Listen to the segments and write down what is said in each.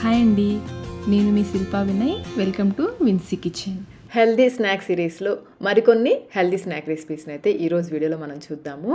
Hi అండి, నేను మీ Shilpa Vinay. Welcome to Vinsy Kitchen. Healthy snack సిరీస్లో మరికొన్ని హెల్దీ స్నాక్ రెసిపీస్ని అయితే ఈరోజు వీడియోలో మనం చూద్దాము.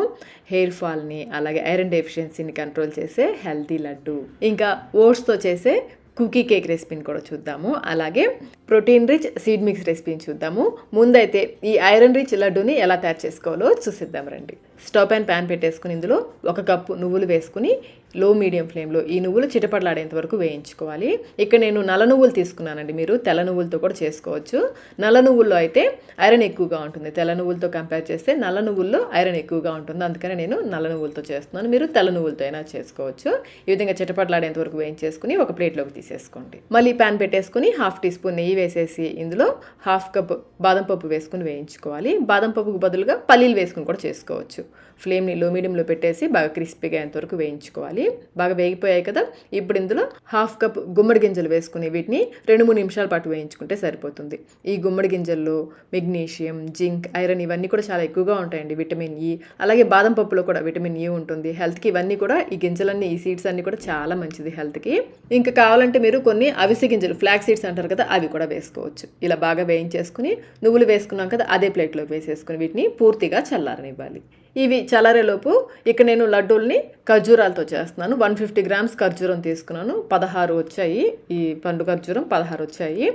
హెయిర్ ఫాల్ని అలాగే ఐరన్ డెఫిషియన్సీని కంట్రోల్ చేసే హెల్దీ లడ్డు, ఇంకా ఓట్స్తో చేసే కుకీ కేక్ రెసిపీని కూడా చూద్దాము. అలాగే ప్రోటీన్ రిచ్ సీడ్ మిక్స్ రెసిపీని చూద్దాము. ముందైతే ఈ ఐరన్ రిచ్ లడ్డూని ఎలా తయారు చేసుకోవాలో చూసిద్దాం రండి. స్టవ్ పైన ప్యాన్ పెట్టేసుకుని ఇందులో 1 కప్పు నువ్వులు వేసుకుని లో మీడియం ఫ్లేమ్లో ఈ నువ్వులు చిటపడలాడేంత వరకు వేయించుకోవాలి. ఇక్కడ నేను నల్ల నువ్వులు తీసుకున్నానండి, మీరు తెల్ల నువ్వులతో కూడా చేసుకోవచ్చు. నల్ల నువ్వుల్లో అయితే ఐరన్ ఎక్కువగా ఉంటుంది, తెల్ల నువ్వులతో కంపేర్ చేస్తే నల్ల నువ్వుల్లో ఐరన్ ఎక్కువగా ఉంటుంది, అందుకని నేను నల్ల నువ్వులతో చేస్తున్నాను. మీరు తెల్ల నువ్వులతో అయినా చేసుకోవచ్చు. ఈ విధంగా చిటపడలాడేంత వరకు వేయించేసుకుని ఒక ప్లేట్లోకి తీసేసుకోండి. మళ్ళీ ప్యాన్ పెట్టేసుకుని 1/2 టీ స్పూన్ నెయ్యి వేసేసి ఇందులో 1/2 కప్ బాదం పప్పు వేసుకుని వేయించుకోవాలి. బాదం పప్పుకు బదులుగా పల్లీలు వేసుకుని కూడా చేసుకోవచ్చు. ఫ్లేమ్ని లో మీడియంలో పెట్టేసి బాగా క్రిస్పీగా అయ్యేంతవరకు వేయించుకోవాలి. బాగా వేగిపోయాయి కదా, ఇప్పుడు ఇందులో 1/2 కప్ గుమ్మడి గింజలు వేసుకుని వీటిని 2-3 నిమిషాల పాటు వేయించుకుంటే సరిపోతుంది. ఈ గుమ్మడి గింజల్లో మెగ్నీషియం, జింక్, ఐరన్ ఇవన్నీ కూడా చాలా ఎక్కువగా ఉంటాయండి. విటమిన్ ఈ, అలాగే బాదం పప్పులో కూడా విటమిన్ ఈ ఉంటుంది. హెల్త్కి ఇవన్నీ కూడా, ఈ గింజలన్నీ, ఈ సీడ్స్ అన్నీ కూడా చాలా మంచిది హెల్త్కి. ఇంకా కావాలంటే మీరు కొన్ని అవిసె గింజలు, ఫ్లాక్ సీడ్స్ అంటారు కదా, అవి కూడా వేసుకోవచ్చు. ఇలా బాగా వేయించేసుకుని నువ్వులు వేసుకున్నాం కదా, అదే ప్లేట్లోకి వేసేసుకుని వీటిని పూర్తిగా చల్లారనివ్వాలి. ఇవి చల్లారేలోపు ఇక్కడ నేను లడ్డూల్ని ఖర్జూరాలతో చేస్తున్నాను. 150 గ్రామ్స్ ఖర్జూరం తీసుకున్నాను. 16 వచ్చాయి. ఈ పండు ఖర్జూరం 16 వచ్చాయి.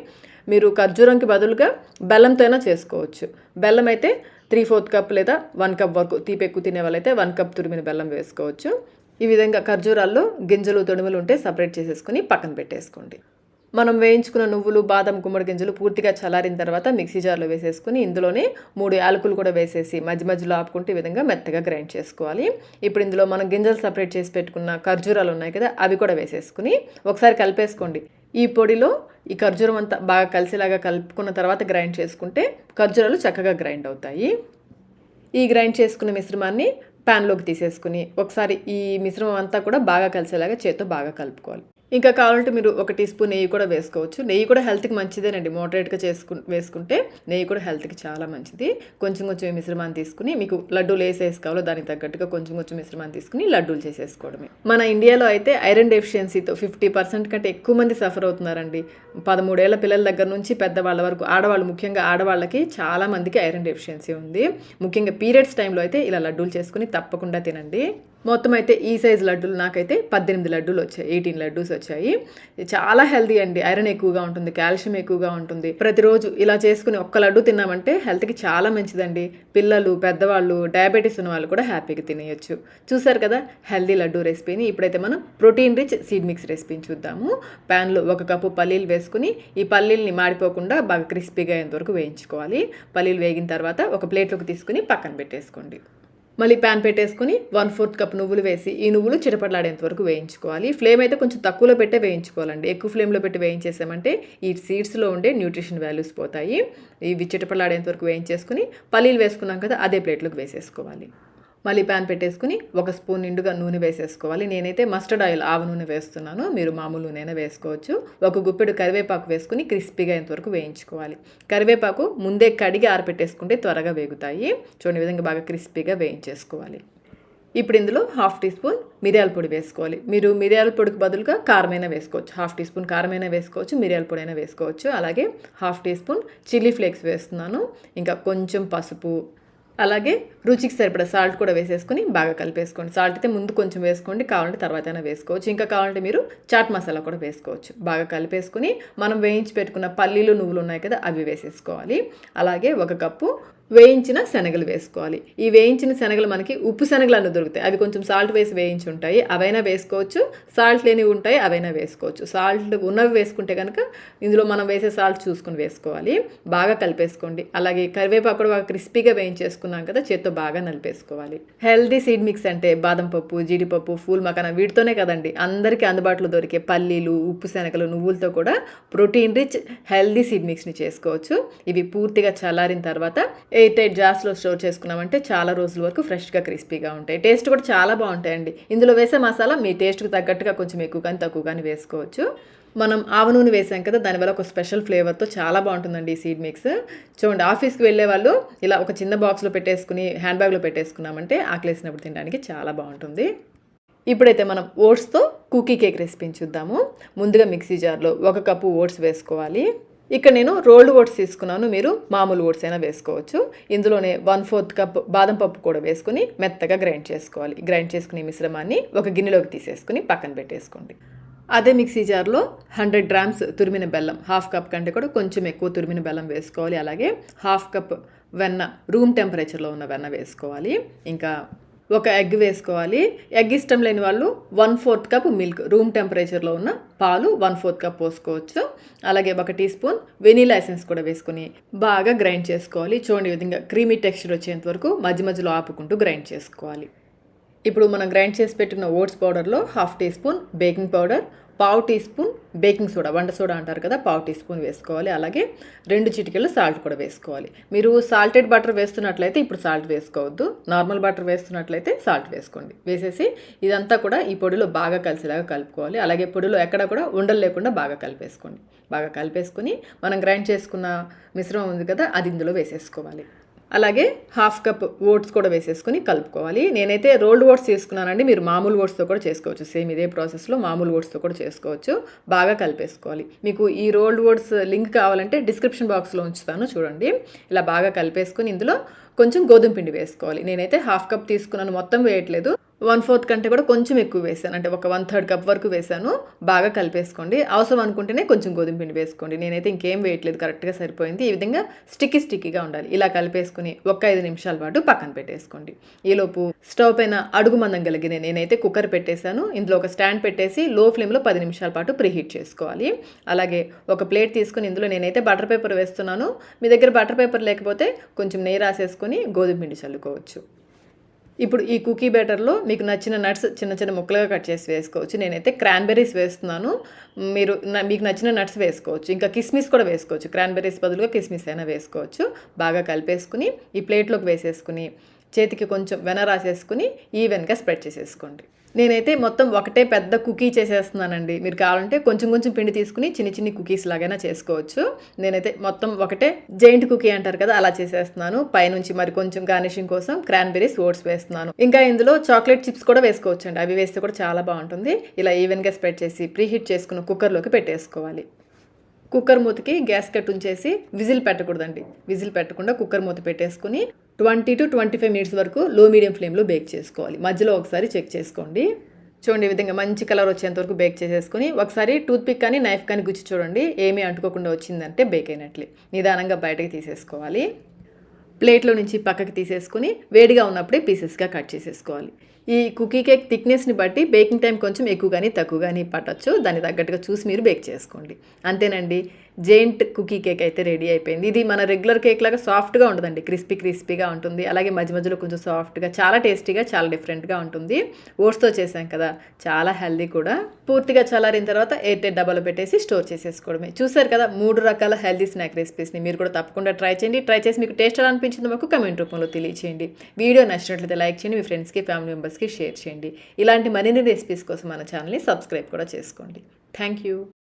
మీరు ఖర్జూరంకి బదులుగా బెల్లంతో అయినా చేసుకోవచ్చు. బెల్లం అయితే 3/4 కప్ లేదా 1 కప్ వరకు, తీపి ఎక్కువ తినే వాళ్ళైతే 1 కప్ తురిమిన బెల్లం వేసుకోవచ్చు. ఈ విధంగా ఖర్జూరాల్లో గింజలు, తొడుములు ఉంటే సపరేట్ చేసేసుకుని పక్కన పెట్టేసుకోండి. మనం వేయించుకున్న నువ్వులు, బాదం, గుమ్మడి గింజలు పూర్తిగా చల్లారిన తర్వాత మిక్సీ జార్లో వేసేసుకుని ఇందులోనే 3 యాలకులు కూడా వేసేసి మధ్య మధ్యలో ఆపుకుంటే ఈ విధంగా మెత్తగా గ్రైండ్ చేసుకోవాలి. ఇప్పుడు ఇందులో మనం గింజలు సపరేట్ చేసి పెట్టుకున్న ఖర్జూరాలు ఉన్నాయి కదా, అవి కూడా వేసేసుకుని ఒకసారి కలిపేసుకోండి. ఈ పొడిలో ఈ ఖర్జూరం అంతా బాగా కలిసేలాగా కలుపుకున్న తర్వాత గ్రైండ్ చేసుకుంటే ఖర్జూరాలు చక్కగా గ్రైండ్ అవుతాయి. ఈ గ్రైండ్ చేసుకున్న మిశ్రమాన్ని ప్యాన్లోకి తీసేసుకుని ఒకసారి ఈ మిశ్రమం అంతా కూడా బాగా కలిసేలాగా చేత్తో బాగా కలుపుకోవాలి. ఇంకా కావాలంటే మీరు 1 టీ స్పూన్ నెయ్యి కూడా వేసుకోవచ్చు. నెయ్యి కూడా హెల్త్కి మంచిదేనండి. మోడరేట్గా వేసుకుంటే నెయ్యి కూడా హెల్త్కి చాలా మంచిది. కొంచెం కొంచెం మిశ్రమాన్ని తీసుకుని, మీకు లడ్డూలు ఏ సైజ్ కావాలో దానికి తగ్గట్టుగా కొంచెం కొంచెం మిశ్రమాన్ని తీసుకుని లడ్డూలు చేసేసుకోవడమే. మన ఇండియాలో అయితే ఐరన్ డెఫిషియన్సీతో 50% కంటే ఎక్కువ మంది సఫర్ అవుతున్నారండి. 13 ఏళ్ల పిల్లల దగ్గర నుంచి పెద్దవాళ్ళ వరకు, ఆడవాళ్ళు, ముఖ్యంగా ఆడవాళ్ళకి చాలా మందికి ఐరన్ డెఫిషియన్సీ ఉంది. ముఖ్యంగా పీరియడ్స్ టైంలో అయితే ఇలా లడ్డూలు చేసుకుని తప్పకుండా తినండి. మొత్తం అయితే ఈ సైజ్ లడ్డూలు నాకైతే 18 లడ్డూలు వచ్చాయి, 18 లడ్డూస్ వచ్చాయి. చాలా హెల్తీ అండి. ఐరన్ ఎక్కువగా ఉంటుంది, కాల్షియం ఎక్కువగా ఉంటుంది. ప్రతిరోజు ఇలా చేసుకుని ఒక్క లడ్డు తిన్నామంటే హెల్త్కి చాలా మంచిదండి. పిల్లలు, పెద్దవాళ్ళు, డయాబెటీస్ ఉన్న వాళ్ళు కూడా హ్యాపీగా తినేయచ్చు. చూసారు కదా హెల్తీ లడ్డూ రెసిపీని. ఇప్పుడైతే మనం ప్రోటీన్ రిచ్ సీడ్ మిక్స్ రెసిపీని చూద్దాము. ప్యాన్లో 1 కప్పు పల్లీలు వేసుకుని ఈ పల్లీల్ని మాడిపోకుండా బాగా క్రిస్పీగా అయ్యేంతవరకు వేయించుకోవాలి. పల్లీలు వేగిన తర్వాత ఒక ప్లేట్లోకి తీసుకుని పక్కన పెట్టేసుకోండి. మళ్ళీ ప్యాన్ పెట్టేసుకుని 1/4 కప్ నువ్వులు వేసి ఈ నువ్వులు చిటపడలాడేంత వరకు వేయించుకోవాలి. ఫ్లేమ్ అయితే కొంచెం తక్కువలో పెట్టే వేయించుకోవాలండి. ఎక్కువ ఫ్లేమ్లో పెట్టి వేయించేసామంటే ఈ సీడ్స్లో ఉండే న్యూట్రిషన్ వాల్యూస్ పోతాయి. ఇవి చిటపడలాడేంత వరకు వేయించేసుకుని పల్లీలు వేసుకున్నాం కదా, అదే ప్లేట్లోకి వేసేసుకోవాలి. మళ్ళీ ప్యాన్ పెట్టేసుకుని 1 స్పూన్ నిండుగా నూనె వేసేసుకోవాలి. నేనైతే మస్టర్డ్ ఆయిల్, ఆవ నూనె వేస్తున్నాను. మీరు మామూలు నూనె వేసుకోవచ్చు. 1 గుప్పెడు కరివేపాకు వేసుకుని క్రిస్పీగా అయ్యేంతవరకు వేయించుకోవాలి. కరివేపాకు ముందే కడిగి ఆరపెట్టేసుకుంటే త్వరగా వేగుతాయి. చూడండి, విధంగా బాగా క్రిస్పీగా వేయించేసుకోవాలి. ఇప్పుడు ఇందులో 1/2 టీ స్పూన్ మిరియాల పొడి వేసుకోవాలి. మీరు మిరియాల పొడికి బదులుగా కారమైనా వేసుకోవచ్చు. 1/2 టీ స్పూన్ కారమైనా వేసుకోవచ్చు, మిరియాల పొడి అయినా వేసుకోవచ్చు. అలాగే 1/2 టీ స్పూన్ చిల్లీ ఫ్లేక్స్ వేస్తున్నాను. ఇంకా కొంచెం పసుపు, అలాగే రుచికి సరిపడా సాల్ట్ కూడా వేసేసుకుని బాగా కలిపేసుకోండి. సాల్ట్ అయితే ముందు కొంచెం వేసుకోండి, కావాలంటే తర్వాత అయినా వేసుకోవచ్చు. ఇంకా కావాలంటే మీరు చాట్ మసాలా కూడా వేసుకోవచ్చు. బాగా కలిపేసుకుని మనం వేయించి పెట్టుకున్న పల్లీలు, నువ్వులు ఉన్నాయి కదా, అవి వేసేసుకోవాలి. అలాగే 1 కప్పు వేయించిన శనగలు వేసుకోవాలి. ఈ వేయించిన శనగలు మనకి ఉప్పు శనగలు అన్నీ దొరుకుతాయి. అవి కొంచెం సాల్ట్ వేసి వేయించి ఉంటాయి, అవైనా వేసుకోవచ్చు. సాల్ట్ లేనివి ఉంటాయి, అవైనా వేసుకోవచ్చు. సాల్ట్ ఉన్నవి వేసుకుంటే కనుక ఇందులో మనం వేసే సాల్ట్ చూసుకొని వేసుకోవాలి. బాగా కలిపేసుకోండి. అలాగే కరివేపాకు కూడా బాగా క్రిస్పీగా వేయించేసుకున్నాం కదా, చేత్తో బాగా నలిపేసుకోవాలి. హెల్దీ సీడ్ మిక్స్ అంటే బాదం పప్పు, జీడిపప్పు, ఫూల్ మకానా, వీటితోనే కదండి అందరికీ అందుబాటులో దొరికే పల్లీలు, ఉప్పు శనగలు, నువ్వులతో కూడా ప్రోటీన్ రిచ్ హెల్దీ సీడ్ మిక్స్ని చేసుకోవచ్చు. ఇవి పూర్తిగా చల్లారిన తర్వాత ఎయిర్ టైట్ జార్స్లో స్టోర్ చేసుకున్నామంటే చాలా రోజుల వరకు ఫ్రెష్గా క్రిస్పీగా ఉంటాయి. టేస్ట్ కూడా చాలా బాగుంటాయండి. ఇందులో వేసే మసాలా మీ టేస్ట్కి తగ్గట్టుగా కొంచెం ఎక్కువ కానీ తక్కువ కానీ వేసుకోవచ్చు. మనం ఆవ నూనె వేసాం కదా, దానివల్ల ఒక స్పెషల్ ఫ్లేవర్తో చాలా బాగుంటుందండి ఈ సీడ్ మిక్స్. చూడండి, ఆఫీస్కి వెళ్ళే వాళ్ళు ఇలా ఒక చిన్న బాక్స్లో పెట్టేసుకుని హ్యాండ్ బ్యాగ్లో పెట్టేసుకున్నామంటే ఆకలేసినప్పుడు తినడానికి చాలా బాగుంటుంది. ఇప్పుడైతే మనం ఓట్స్తో కుకీ కేక్ రెసిపీని చూద్దాము. ముందుగా మిక్సీ జార్లో 1 కప్పు ఓట్స్ వేసుకోవాలి. ఇక్కడ నేను రోల్డ్ ఓట్స్ తీసుకున్నాను, మీరు మామూలు ఓట్స్ అయినా వేసుకోవచ్చు. ఇందులోనే 1/4 కప్ బాదం పప్పు కూడా వేసుకుని మెత్తగా గ్రైండ్ చేసుకోవాలి. గ్రైండ్ చేసుకునే మిశ్రమాన్ని ఒక గిన్నెలోకి తీసేసుకుని పక్కన పెట్టేసుకోండి. అదే మిక్సీ జార్లో 100 గ్రామ్స్ తురిమిన బెల్లం, 1/2 కప్ కంటే కూడా కొంచెం ఎక్కువ తురిమిన బెల్లం వేసుకోవాలి. అలాగే 1/2 కప్ వెన్న, రూమ్ టెంపరేచర్లో ఉన్న వెన్న వేసుకోవాలి. ఇంకా 1 ఎగ్ వేసుకోవాలి. ఎగ్ ఇష్టం లేని వాళ్ళు 1/4 కప్ మిల్క్, రూమ్ టెంపరేచర్లో ఉన్న పాలు 1/4 కప్ పోసుకోవచ్చు. అలాగే 1 టీ స్పూన్ వెనీలా ఎసెన్స్ కూడా వేసుకుని బాగా గ్రైండ్ చేసుకోవాలి. చూడండి, ఈ విధంగా క్రీమీ టెక్స్చర్ వచ్చేంత వరకు మధ్య మధ్యలో ఆపుకుంటూ గ్రైండ్ చేసుకోవాలి. ఇప్పుడు మనం గ్రైండ్ చేసి పెట్టుకున్న ఓట్స్ పౌడర్లో 1/2 teaspoon baking powder, 1/2 teaspoon baking soda, వంట సోడా అంటారు కదా, 1/2 టీ స్పూన్ వేసుకోవాలి. అలాగే 2 చిటికెళ్ళు సాల్ట్ కూడా వేసుకోవాలి. మీరు సాల్టెడ్ బటర్ వేస్తున్నట్లయితే ఇప్పుడు సాల్ట్ వేసుకోవద్దు, నార్మల్ బటర్ వేస్తున్నట్లయితే సాల్ట్ వేసుకోండి. వేసేసి ఇదంతా కూడా ఈ పొడిలో బాగా కలిసేలాగా కలుపుకోవాలి. అలాగే పొడిలో ఎక్కడ కూడా ఉండలు లేకుండా బాగా కలిపేసుకోండి. బాగా కలిపేసుకుని మనం గ్రైండ్ చేసుకున్న మిశ్రమం ఉంది కదా, అది ఇందులో వేసేసుకోవాలి. అలాగే 1/2 కప్ ఓట్స్ కూడా వేసేసుకుని కలుపుకోవాలి. నేనైతే రోల్డ్ ఓట్స్ తీసుకున్నానండి, మీరు మామూలు ఓట్స్తో కూడా చేసుకోవచ్చు. సేమ్ ఇదే ప్రాసెస్లో మామూలు ఓట్స్తో కూడా చేసుకోవచ్చు. బాగా కలిపేసుకోవాలి. మీకు ఈ రోల్డ్ ఓట్స్ లింక్ కావాలంటే డిస్క్రిప్షన్ బాక్స్లో ఉంచుతాను, చూడండి. ఇలా బాగా కలిపేసుకుని ఇందులో కొంచెం గోధుమ పిండి వేసుకోవాలి. నేనైతే 1/2 కప్ తీసుకున్నాను, మొత్తం వేయట్లేదు. 1/4 కంటే కూడా కొంచెం ఎక్కువ వేసాను, అంటే ఒక 1/3 కప్ వరకు వేసాను. బాగా కలిపేసుకోండి. అవసరం అనుకుంటేనే కొంచెం గోధుమ పిండి వేసుకోండి. నేనైతే ఇంకేం వేయట్లేదు, కరెక్ట్గా సరిపోయింది. ఈ విధంగా స్టిక్కీగా ఉండాలి. ఇలా కలిపేసుకుని ఒక 5 నిమిషాల పాటు పక్కన పెట్టేసుకోండి. ఈలోపు స్టవ్ పైన అడుగు మందం కలిగిన నేనైతే కుక్కర్ పెట్టేశాను. ఇందులో ఒక స్టాండ్ పెట్టేసి లో ఫ్లేమ్లో 10 నిమిషాల పాటు ప్రీహీట్ చేసుకోవాలి. అలాగే ఒక ప్లేట్ తీసుకుని ఇందులో నేనైతే బటర్ పేపర్ వేస్తున్నాను. మీ దగ్గర బటర్ పేపర్ లేకపోతే కొంచెం నెయ్యి రాసేసుకొని గోధుమ పిండి చల్లుకోవచ్చు. ఇప్పుడు ఈ కుకీ బ్యాటర్లో మీకు నచ్చిన నట్స్ చిన్న చిన్న ముక్కలుగా కట్ చేసి వేసుకోవచ్చు. నేనైతే క్రాన్బెర్రీస్ వేస్తున్నాను, మీకు నచ్చిన నట్స్ వేసుకోవచ్చు. ఇంకా కిస్మిస్ కూడా వేసుకోవచ్చు, క్రాన్బెర్రీస్ బదులుగా కిస్మిస్ అయినా వేసుకోవచ్చు. బాగా కలిపేసుకుని ఈ ప్లేట్లోకి వేసేసుకుని చేతికి కొంచెం వెన రాసేసుకుని ఈవెన్గా స్ప్రెడ్ చేసేసుకోండి. నేనైతే మొత్తం ఒకటే పెద్ద కుకీ చేసేస్తున్నానండి. మీరు కావాలంటే కొంచెం కొంచెం పిండి తీసుకుని చిన్ని కుకీస్ లాగైనా చేసుకోవచ్చు. నేనైతే మొత్తం ఒకటే జైంట్ కుకీ అంటారు కదా, అలా చేసేస్తున్నాను. పైనుంచి మరి కొంచెం గార్నిషింగ్ కోసం క్రాన్బెర్రీస్ ఓట్స్ వేస్తున్నాను. ఇంకా ఇందులో చాక్లెట్ చిప్స్ కూడా వేసుకోవచ్చు అండి, అవి వేస్తే కూడా చాలా బాగుంటుంది. ఇలా ఈవెన్గా స్ప్రెడ్ చేసి ప్రీహీట్ చేసుకున్న కుక్కర్లోకి పెట్టేసుకోవాలి. కుక్కర్ మూతకి గ్యాస్ కట్ ఉంచేసి విజిల్ పెట్టకూడదండి. విజిల్ పెట్టకుండా కుక్కర్ మూత పెట్టేసుకుని 20 to 25 మినిట్స్ వరకు లో మీడియం ఫ్లేమ్లో బేక్ చేసుకోవాలి. మధ్యలో ఒకసారి చెక్ చేసుకోండి. చూడండి, ఈ విధంగా మంచి కలర్ వచ్చేంత వరకు బేక్ చేసేసుకుని ఒకసారి టూత్పిక్ కానీ నైఫ్ కానీ గుచ్చి చూడండి. ఏమీ అంటుకోకుండా వచ్చిందంటే బేక్ అయినట్లే. నిదానంగా బయటకి తీసేసుకోవాలి. ప్లేట్లో నుంచి పక్కకి తీసేసుకుని వేడిగా ఉన్నప్పుడే పీసెస్గా కట్ చేసేసుకోవాలి. ఈ కుకీ కేక్ థిక్నెస్ని బట్టి బేకింగ్ టైం కొంచెం ఎక్కువ కానీ తక్కువ కానీ పట్టచ్చు. దాన్ని తగ్గట్టుగా చూసి మీరు బేక్ చేసుకోండి. అంతేనండి, జెయింట్ కుకీ కేక్ అయితే రెడీ అయిపోయింది. ఇది మన రెగ్యులర్ కేక్ లాగా సాఫ్ట్గా ఉండదండి, క్రిస్పీగా ఉంటుంది. అలాగే మధ్య మధ్యలో కొంచెం సాఫ్ట్గా, చాలా టేస్టీగా, చాలా డిఫరెంట్గా ఉంటుంది. ఓట్స్తో చేసాం కదా, చాలా హెల్దీ కూడా. పూర్తిగా చల్లారిన తర్వాత ఎయిర్ టైట్ డబ్బాలో పెట్టేసి స్టోర్ చేసేసుకోవడమే. చూసారు కదా 3 రకాల హెల్దీ స్నాక్ రెసిపీస్ని. మీరు కూడా తప్పకుండా ట్రై చేయండి. ట్రై చేసి మీకు టేస్ట్ ఎలా అనిపించిందో మాకు కమెంట్ రూపంలో తెలియచేయండి. వీడియో నచ్చినట్లయితే లైక్ చేయండి, మీ ఫ్రెండ్స్కి, ఫ్యామిలీ మెంబర్స్కి షేర్ చేయండి. ఇలాంటి మరిన్ని రెసిపీస్ కోసం మన ఛానల్ని సబ్స్క్రైబ్ కూడా చేసుకోండి. Thank you.